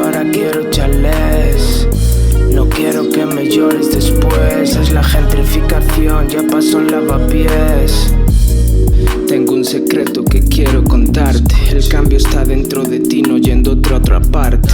ahora quiero chalés. No quiero que me llores después. Es la gentrificación, ya pasó el lavapiés. Tengo un secreto que quiero contarte. El cambio está dentro de ti, no yéndote a otra parte.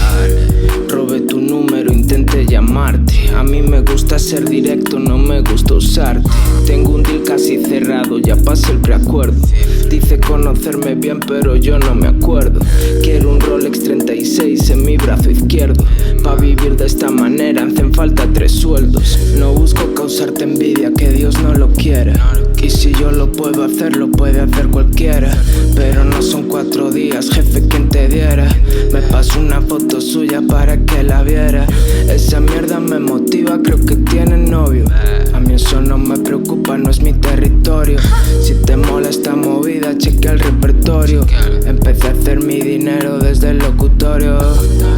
Robé tu número, intenté llamarte. A mí me gusta ser directo, no me gusta usarte. Tengo un deal casi cerrado, ya pasé el preacuerdo. Dice conocerme bien, pero yo no me acuerdo. Quiero un Rolex 36 en mi brazo izquierdo. Pa' vivir de esta manera hacen falta 3 sueldos. No busco causarte envidia, que Dios no lo quiera. Y si yo lo puedo hacer, lo puede hacer cualquiera. Pero no son 4 días, jefe, quien te diera. Me pasó una foto suya para que la viera. Esa mierda me motiva, creo que tiene novio. A mí eso no me preocupa, no es mi territorio. Si te mola esta movida, chequea el repertorio. Empecé a hacer mi dinero desde el locutorio.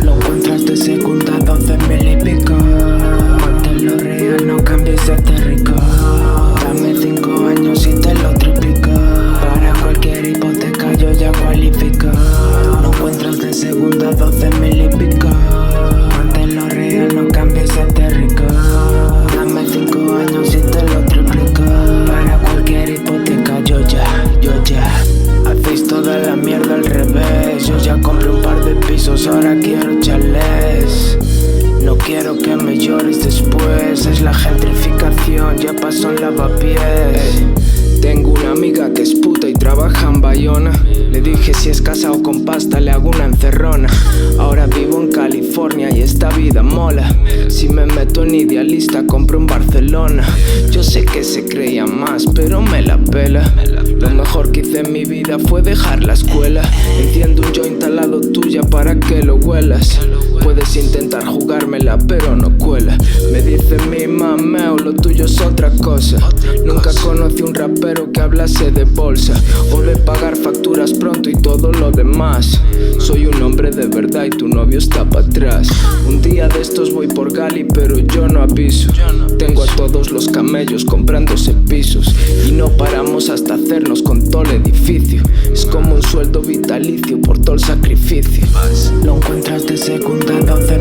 Lo encuentras de segunda, 12.000 y pico. Mantén real, no cambies de rico. Dame 5 años y te lo triplico. Para cualquier hipoteca yo ya cualifico. Lo encuentras de segunda, 12.000 y pico. Manténlo real, no cambies de rico. Dame 5 años y te lo triplico. Para cualquier hipoteca yo ya. Hacéis toda la mierda al revés. Yo ya compré un par de pisos, ahora quiero chalés. No quiero que me llores después. Es la gentrificación, ya pasó el lavapiés. Tengo una amiga que es puta y trabaja en Bayona. Le dije si es casado con pasta le hago una encerrona. Ahora vivo en California y esta vida mola. Si me meto en idealista compro en Barcelona. Yo sé que se creía más pero me la pela. Lo mejor que hice en mi vida fue dejar la escuela. Enciendo un joint al lado tuya para que lo huelas. Puedes intentar jugármela pero no cuela. Me dice Mima, meo, lo tuyo es otra cosa. Nunca conocí un rapero que hablase de bolsa o de pagar facturas pronto y todo lo demás. Soy un hombre de verdad y tu novio está para atrás. Un día de estos voy por Gali pero yo no aviso. Tengo a todos los camellos comprándose pisos y no paramos hasta hacernos con todo el edificio. Es como un sueldo vitalicio por todo el sacrificio. Lo encuentras de segunda, 12